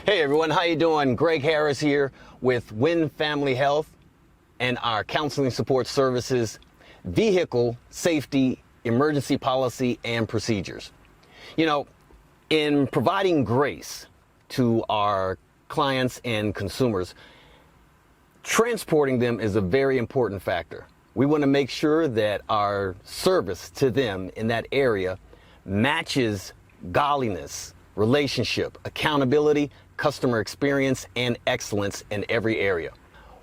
Hey everyone, how you doing? Greg Harris here with Win Family Health and our counseling support services, vehicle safety, emergency policy, and procedures. You know, in providing grace to our clients and consumers, transporting them is a very important factor. We want to make sure that our service to them in that area matches godliness, relationship, accountability, customer experience, and excellence in every area.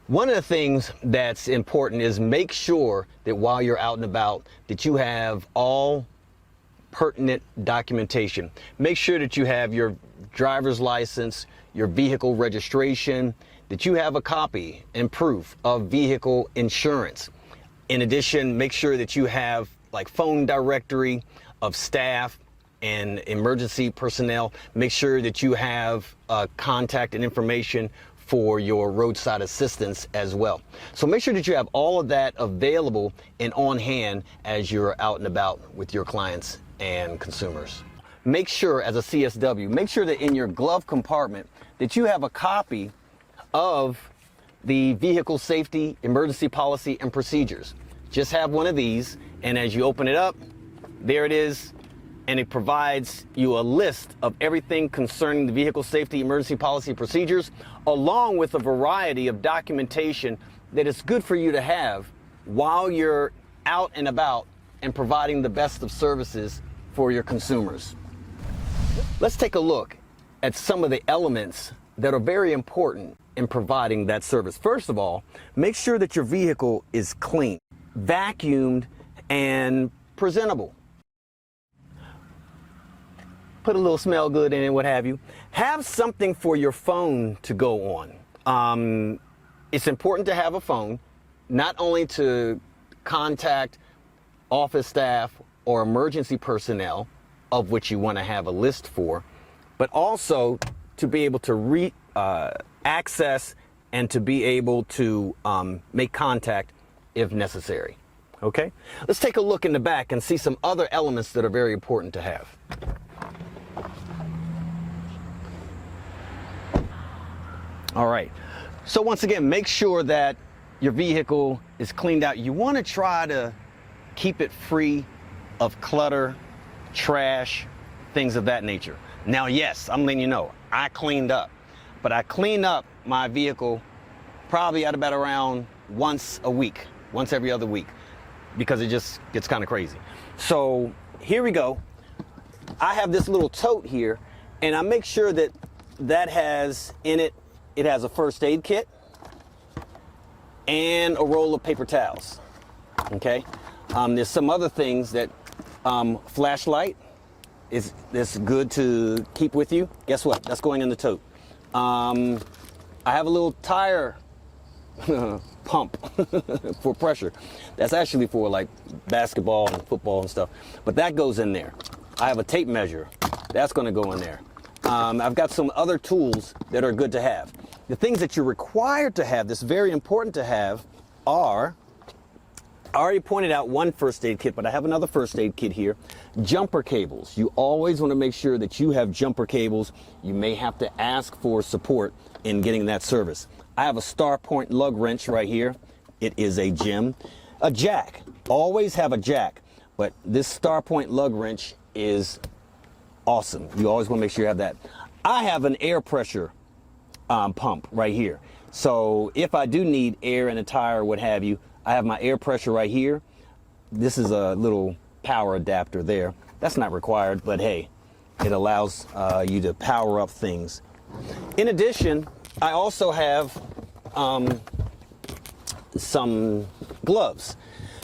One of the things that's important is make sure that while you're out and about that you have all pertinent documentation. Make sure that you have your driver's license, your vehicle registration, that you have a copy and proof of vehicle insurance. In addition, make sure that you have like phone directory of staff and emergency personnel. Make sure that you have contact and information for your roadside assistance as well. So make sure that you have all of that available and on hand as you're out and about with your clients and consumers. Make sure as a CSW, make sure that in your glove compartment that you have a copy of the vehicle safety, emergency policy, and procedures. Just have one of these, and as you open it up, there it is. And it provides you a list of everything concerning the vehicle safety, emergency policy procedures, along with a variety of documentation that is good for you to have while you're out and about and providing the best of services for your consumers. Let's take a look at some of the elements that are very important in providing that service. First of all, make sure that your vehicle is clean, vacuumed, and presentable. Put a little smell good in it, what have you. Have something for your phone to go on. It's important to have a phone, not only to contact office staff or emergency personnel, of which you want to have a list for, but also to be able to access and to be able to make contact if necessary. Okay? Let's take a look in the back and see some other elements that are very important to have. All right, so once again, make sure that your vehicle is cleaned out. You want to try to keep it free of clutter, trash, things of that nature. Now, yes, I'm letting you know, I cleaned up, but I clean up my vehicle probably at about around once a week, once every other week, because it just gets kind of crazy. So here we go. I have this little tote here, and I make sure that that has in it, it has a first aid kit and a roll of paper towels. Okay, there's some other things that flashlight is good to keep with you. Guess what? That's going in the tote. I have a little tire pump for pressure. That's actually for like basketball and football and stuff, but that goes in there. I have a tape measure. That's going to go in there. I've got some other tools that are good to have. The things that you're required to have, that's very important to have, are, I already pointed out one first aid kit, but I have another first aid kit here. Jumper cables. You always want to make sure that you have jumper cables. You may have to ask for support in getting that service. I have a StarPoint lug wrench right here. It is a gem. A jack. Always have a jack, but this StarPoint lug wrench is awesome. You always want to make sure you have that. I have an air pressure pump right here. So if I do need air in a tire or what have you, I have my air pressure right here. This is a little power adapter there. That's not required, but hey, it allows you to power up things. In addition, I also have some gloves.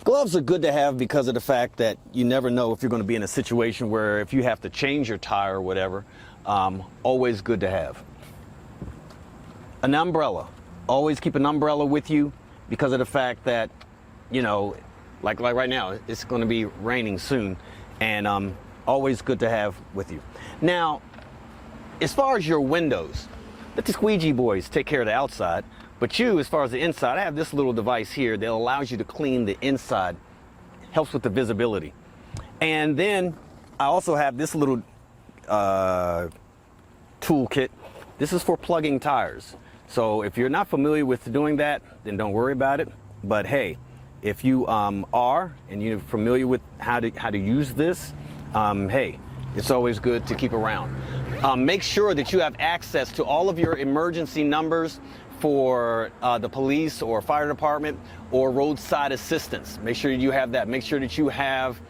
Gloves are good to have because of the fact that you never know if you're going to be in a situation where if you have to change your tire or whatever, always good to have. An umbrella. Always keep an umbrella with you because of the fact that, you know, like right now, it's going to be raining soon, and always good to have with you. Now, as far as your windows, let the squeegee boys take care of the outside. But you, as far as the inside, I have this little device here that allows you to clean the inside, helps with the visibility. And then I also have this little toolkit This is for plugging tires. So if you're not familiar with doing that, then don't worry about it. But hey, if you are and you're familiar with how to use this, hey, it's always good to keep around. Make sure that you have access to all of your emergency numbers for the police or fire department or roadside assistance. Make sure you have that. Make sure that you have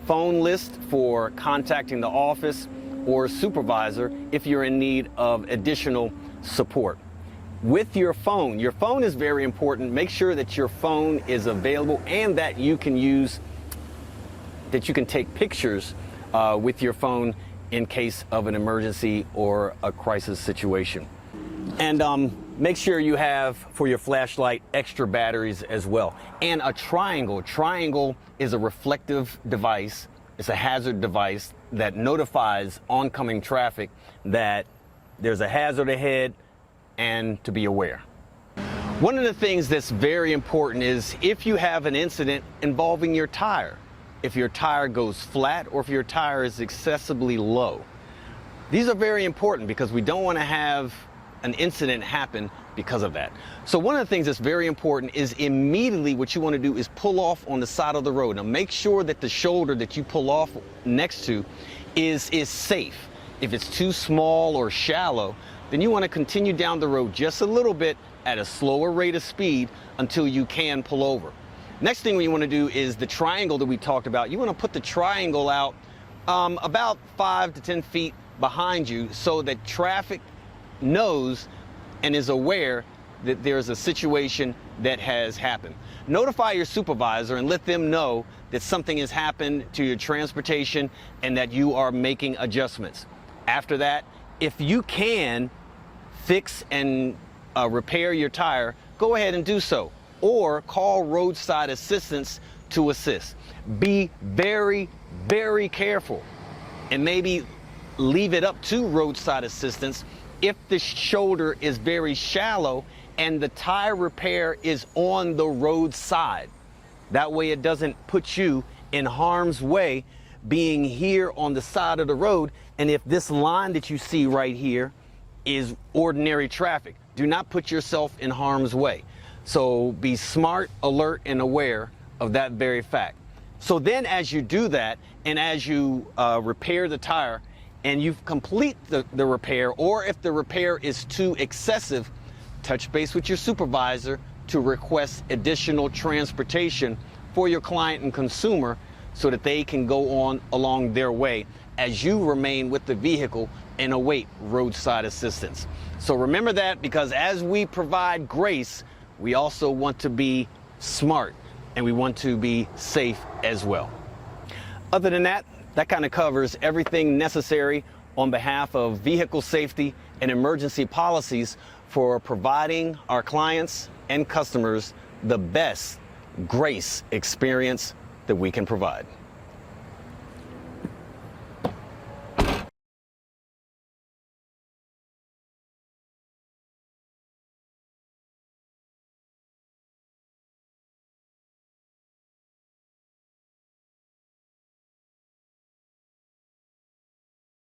phone list for contacting the office or supervisor if you're in need of additional support. With your phone is very important. Make sure that your phone is available and that you can take pictures with your phone in case of an emergency or a crisis situation. And make sure you have, for your flashlight, extra batteries as well. And a triangle. Triangle is a reflective device. It's a hazard device that notifies oncoming traffic that there's a hazard ahead and to be aware. One of the things that's very important is if you have an incident involving your tire, if your tire goes flat or if your tire is excessively low. These are very important because we don't want to have an incident happen because of that. So one of the things that's very important is immediately what you want to do is pull off on the side of the road. Now make sure that the shoulder that you pull off next to is safe. If it's too small or shallow, then you want to continue down the road just a little bit at a slower rate of speed until you can pull over. Next thing we want to do is the triangle that we talked about. You want to put the triangle out about 5 to 10 feet behind you so that traffic knows and is aware that there's a situation that has happened. Notify your supervisor and let them know that something has happened to your transportation and that you are making adjustments. After that, if you can fix and repair your tire, go ahead and do so, or call roadside assistance to assist. Be very, very careful and maybe leave it up to roadside assistance if the shoulder is very shallow and the tire repair is on the roadside. That way it doesn't put you in harm's way being here on the side of the road. And if this line that you see right here is ordinary traffic, do not put yourself in harm's way. So be smart, alert, and aware of that very fact. So then as you do that and as you repair the tire, and you complete the repair, or if the repair is too excessive, touch base with your supervisor to request additional transportation for your client and consumer so that they can go on along their way as you remain with the vehicle and await roadside assistance. So remember that, because as we provide grace, we also want to be smart and we want to be safe as well. Other than that, that kind of covers everything necessary on behalf of vehicle safety and emergency policies for providing our clients and customers the best grace experience that we can provide.